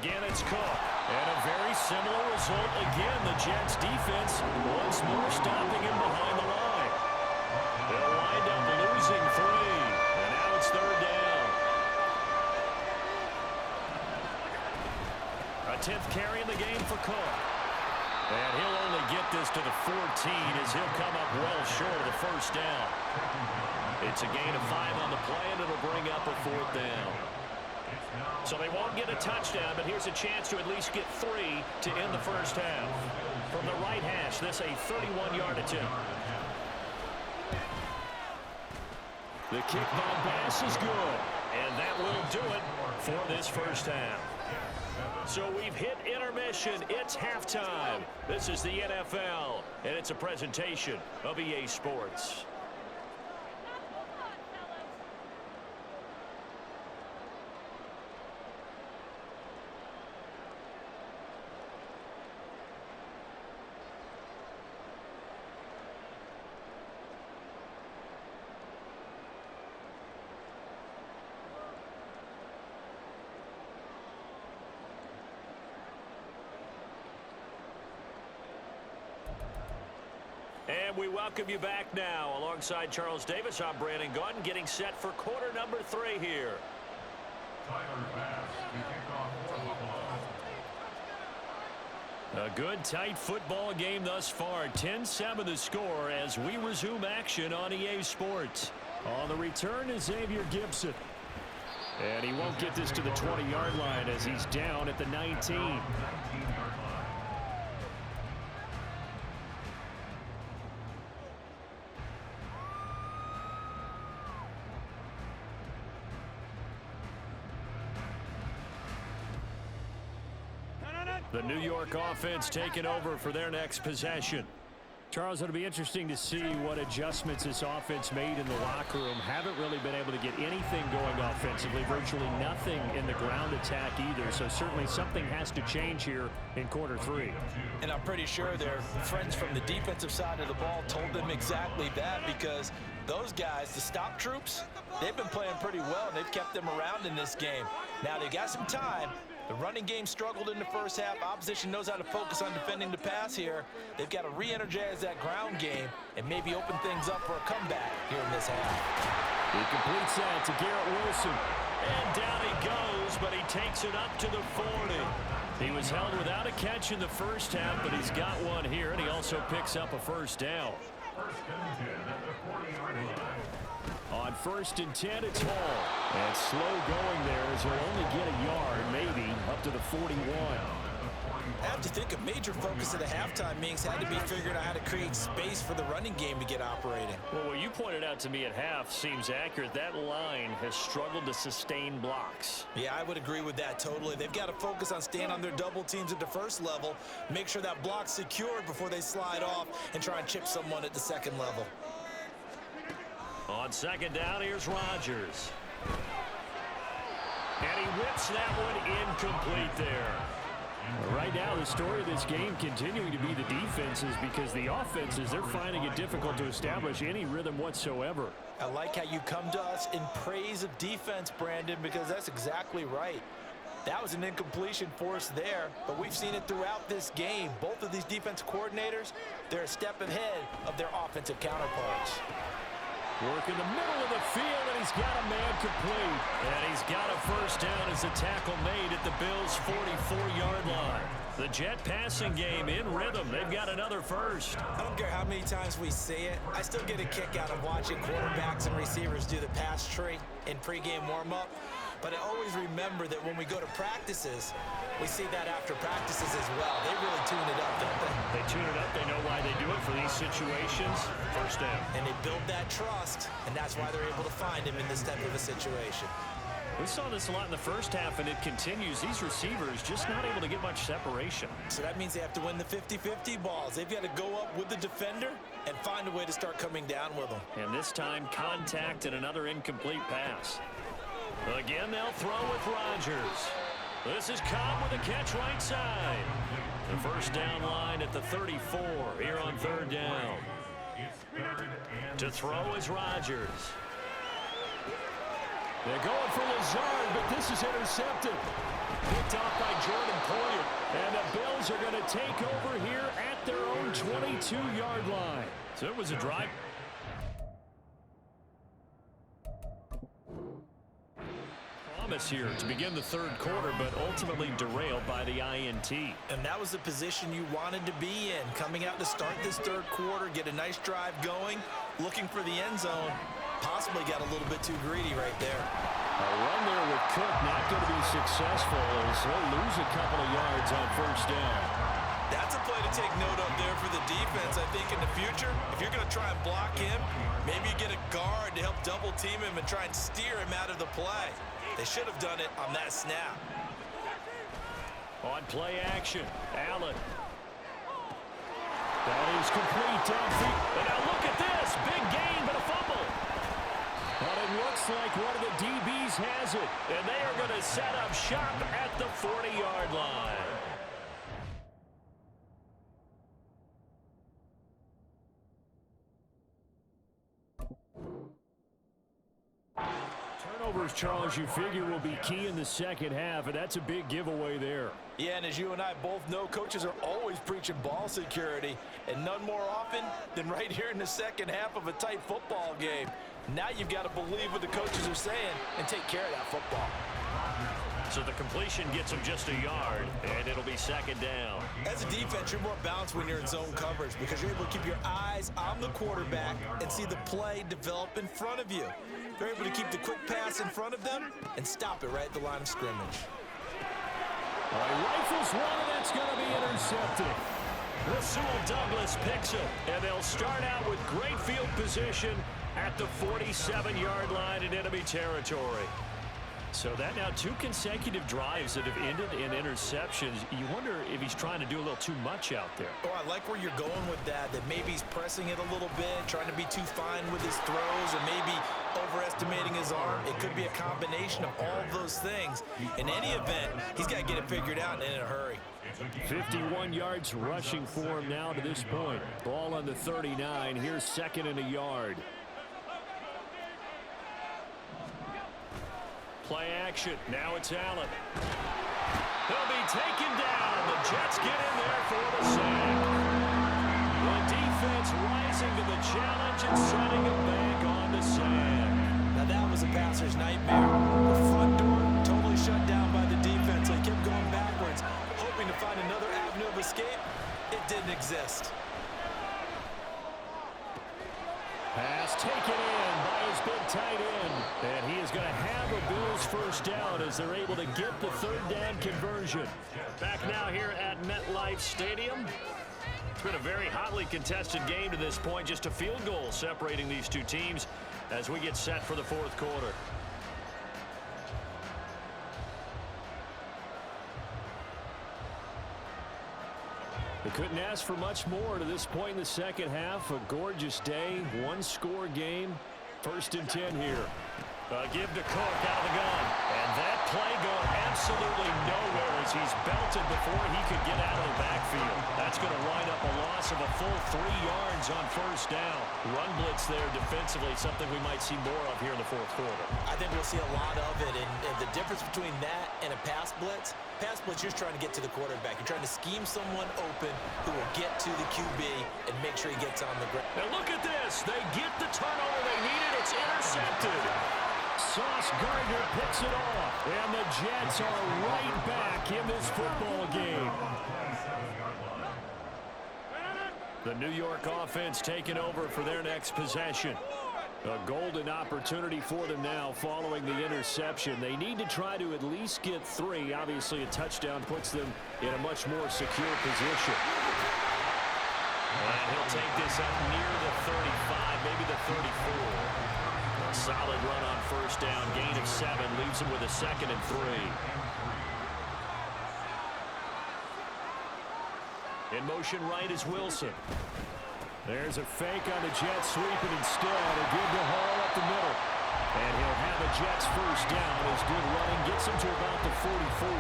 Again, it's Cook. And a very similar result again. The Jets defense once more stopping him behind the line. They'll wind up losing 3. And now it's third down. A 10th carry in the game for Cook. And he'll only get this to the 14 as he'll come up well short of the first down. It's a gain of 5 on the play, and it'll bring up a 4th down. So they won't get a touchdown, but here's a chance to at least get 3 to end the first half. From the right hash, this a 31-yard attempt. The kickball pass is good, and that will do it for this first half. So we've hit intermission. It's halftime. This is the NFL, and it's a presentation of EA Sports. And we welcome you back now. Alongside Charles Davis, I'm Brandon Gaudin, getting set for quarter number 3 here. A good, tight football game thus far. 10-7 the score as we resume action on EA Sports. On the return is Xavier Gibson. And he won't get this to the 20-yard line as he's down at the 19. The New York offense taking over for their next possession. Charles, it'll be interesting to see what adjustments this offense made in the locker room. Haven't really been able to get anything going offensively, virtually nothing in the ground attack either. So certainly something has to change here in quarter 3. And I'm pretty sure their friends from the defensive side of the ball told them exactly that, because those guys, the stop troops, they've been playing pretty well. They've kept them around in this game. Now they've got some time. The running game struggled in the first half. Opposition knows how to focus on defending the pass here. They've got to re-energize that ground game and maybe open things up for a comeback here in this half. He completes that to Garrett Wilson. And down he goes, but he takes it up to the 40. He was held without a catch in the first half, but he's got one here, and he also picks up a first down. On 1st and 10, it's Hall. And slow going there as he'll only get a yard, maybe, up to the 41. I have to think a major focus of the halftime meetings had to be figuring out how to create space for the running game to get operating. Well, what you pointed out to me at half seems accurate. That line has struggled to sustain blocks. Yeah, I would agree with that totally. They've got to focus on staying on their double teams at the first level, make sure that block's secured before they slide off and try and chip someone at the second level. On second down, here's Rodgers. And he whips that one incomplete there. Right now, the story of this game continuing to be the defenses, because the offenses, they're finding it difficult to establish any rhythm whatsoever. I like how you come to us in praise of defense, Brandon, because that's exactly right. That was an incompletion force there, but we've seen it throughout this game. Both of these defense coordinators, they're a step ahead of their offensive counterparts. Work in the middle of the field, and he's got a man complete. And he's got a first down as the tackle made at the Bills' 44-yard line. The Jet passing game in rhythm. They've got another first. I don't care how many times we say it. I still get a kick out of watching quarterbacks and receivers do the pass tree in pregame warm-up. But I always remember that when we go to practices, we see that after practices as well. They really tune it up, don't they? They tune it up. They know why they do it for these situations. First down. And they build that trust, and that's why they're able to find him in this type of a situation. We saw this a lot in the first half, and it continues. These receivers just not able to get much separation. So that means they have to win the 50-50 balls. They've got to go up with the defender and find a way to start coming down with them. And this time, contact and another incomplete pass. Again, they'll throw with Rodgers. This is Cobb with a catch right side. The first down line at the 34 here on third down. To throw is Rodgers. They're going for yard, but this is intercepted. Picked off by Jordan Poyer. And the Bills are going to take over here at their own 22-yard line. So it was a drive. Promise here to begin the third quarter, but ultimately derailed by the INT. And that was the position you wanted to be in. Coming out to start this third quarter, get a nice drive going, looking for the end zone. Possibly got a little bit too greedy right there. A run there with Cook not going to be successful as he'll lose a couple of yards on first down. That's a play to take note of there for the defense. I think in the future, if you're going to try and block him, maybe you get a guard to help double team him and try and steer him out of the play. They should have done it on that snap. On play action, Allen. That is complete downfield. And now look at this. Big gain, but a fumble. But it looks like one of the DBs has it. And they are going to set up shop at the 40-yard line. Turnovers, Charles, you figure will be key in the second half, and that's a big giveaway there. Yeah, and as you and I both know, coaches are always preaching ball security, and none more often than right here in the second half of a tight football game. Now you've got to believe what the coaches are saying and take care of that football. So the completion gets him just a yard, and it'll be second down. As a defense, you're more balanced when you're in zone coverage because you're able to keep your eyes on the quarterback and see the play develop in front of you. They're able to keep the quick pass in front of them and stop it right at the line of scrimmage. Rifles one, and that's going to be intercepted. Rasul Douglas picks it, and they'll start out with great field position at the 47-yard line in enemy territory. So that now 2 consecutive drives that have ended in interceptions. You wonder if he's trying to do a little too much out there. Oh, I like where you're going with that maybe he's pressing it a little bit, trying to be too fine with his throws, or maybe overestimating his arm. It could be a combination of all of those things. In any event, he's got to get it figured out and in a hurry. 51 yards rushing for him now to this point. Ball on the 39. Here's second and a yard. Play action. Now it's Allen. He'll be taken down. The Jets get in there for the sack. The defense rising to the challenge and setting him back on the sack. Now that was a passer's nightmare. The front door totally shut down by the defense. They kept going backwards, hoping to find another avenue of escape. It didn't exist. Pass taken in by his big tight end. And he is going to have a Bills first down as they're able to get the third down conversion. Back now here at MetLife Stadium. It's been a very hotly contested game to this point. Just a field goal separating these two teams as we get set for the fourth quarter. They couldn't ask for much more to this point in the second half. A gorgeous day, one-score game. First and 10 here. Give to Cook out of the gun. And that play going absolutely nowhere as he's belted before he could get out of the backfield. That's going to wind up a loss of a full 3 yards on first down. Run blitz there defensively, something we might see more of here in the fourth quarter. I think we'll see a lot of it. And the difference between that and a pass blitz, you're trying to get to the quarterback. You're trying to scheme someone open who will get to the QB and make sure he gets on the ground. Now look at this. They get the turnover they needed. It's intercepted. Sauce Gardner picks it off. And the Jets are right back in this football game. The New York offense taking over for their next possession. A golden opportunity for them now following the interception. They need to try to at least get 3. Obviously, a touchdown puts them in a much more secure position. And he'll take this up near the 35, maybe the 34. A solid run on first down. Gain of 7 leaves him with a second and 3. In motion right is Wilson. There's a fake on the Jets, sweeping instead. A give to Hall up the middle. And he'll have a Jets first down as good running gets him to about the 44.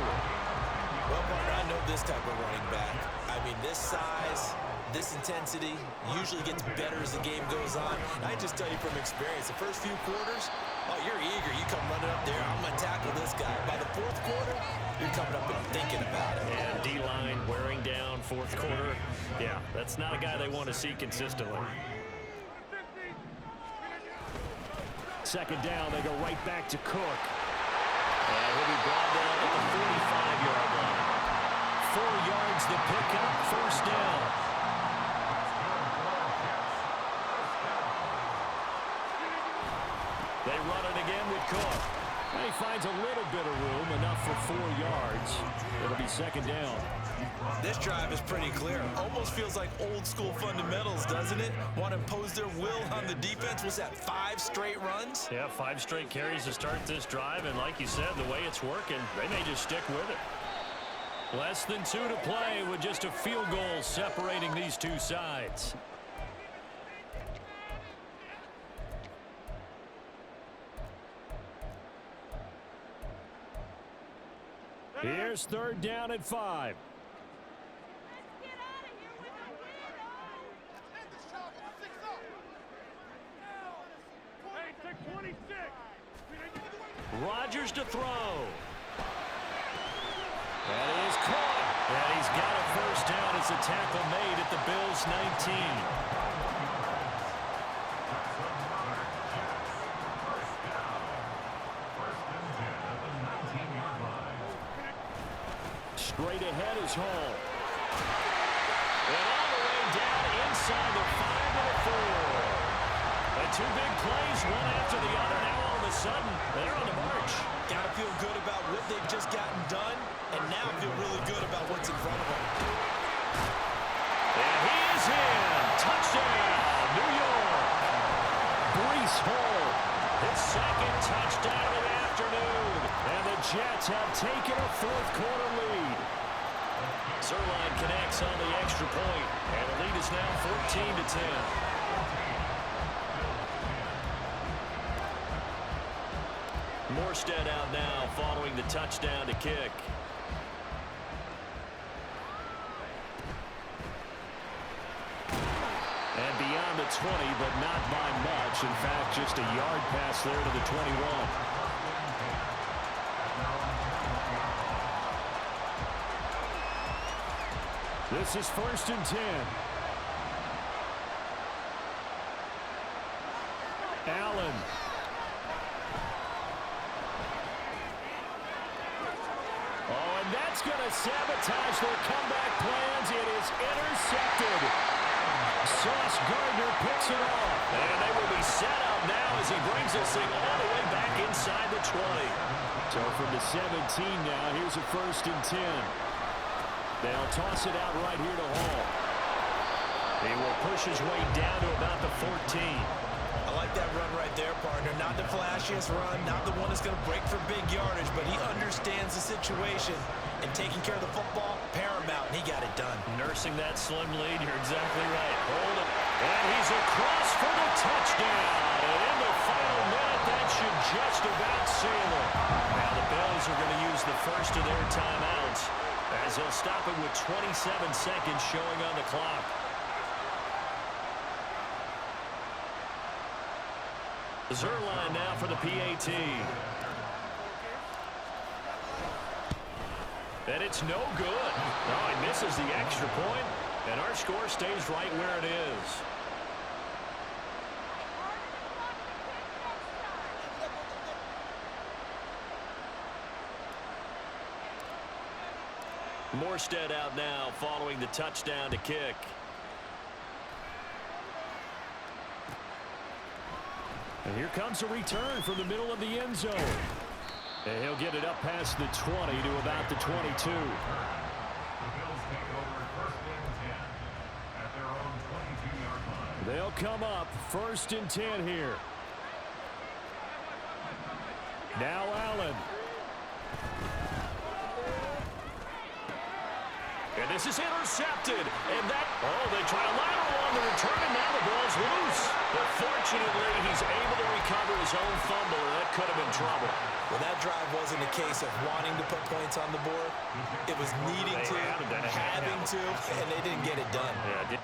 Well, partner, I know this type of running back. I mean, this size, this intensity usually gets better as the game goes on. I just tell you from experience, the first few quarters, oh, you're eager. You come running up there. I'm going to tackle coming up and thinking about it. And D-line wearing down fourth quarter. Yeah, that's not a guy they want to see consistently. Second down, they go right back to Cook. And he'll be brought down at the 45-yard line. 4 yards the pickup, first down. They run it again with Cook. He finds a little bit of room, enough for 4 yards. It'll be second down. This drive is pretty clear. Almost feels like old school fundamentals, doesn't it? Want to impose their will on the defense. Was that 5 straight runs? Yeah, 5 straight carries to start this drive. And like you said, the way it's working, they may just stick with it. Less than 2 to play with just a field goal separating these two sides. Here's third down at 5. Rodgers to throw. That is caught. And he's got a first down as a tackle made at the Bills' 19. Straight ahead is Hall. And all the way down inside the 5 and a 4. And 2 big plays, one after the other. Now all of a sudden, they're on the march. Got to feel good about what they've just gotten done, and now feel really good about what's in front of them. And he is in. Touchdown, New York. Breece Hall, his second touchdown of the afternoon. And the Jets have taken a fourth quarter lead. Zerline connects on the extra point, and the lead is now 14-10. Morstead out now following the touchdown to kick. And beyond the 20, but not by much. In fact, just a yard pass there to the 21. This is first and 10. Allen. Oh, and that's going to sabotage their comeback plans. It is intercepted. Sauce Gardner picks it off. And they will be set up now as he brings this thing all the way back inside the 20. So from the 17 now, here's a first and 10. They'll toss it out right here to Hall. He will push his way down to about the 14. I like that run right there, partner. Not the flashiest run, not the one that's going to break for big yardage, but he understands the situation, and taking care of the football, paramount, and he got it done. Nursing that slim lead, you're exactly right. Hold it. And he's across for the touchdown. And in the final minute, that should just about seal it. Now the Bills are going to use the first of their timeouts, as they'll stop it with 27 seconds showing on the clock. Zerline now for the PAT. And it's no good. No, he misses the extra point, and our score stays right where it is. Morstead out now following the touchdown to kick. And here comes a return from the middle of the end zone. And he'll get it up past the 20 to about the 22. They'll come up first and 10 here. Now Allen. And this is intercepted. And that, they try a lateral on the return, and now the ball's loose. But fortunately, he's able to recover his own fumble, and that could have been trouble. Well, that drive wasn't a case of wanting to put points on the board. It was needing to, having to, and they didn't get it done. Yeah,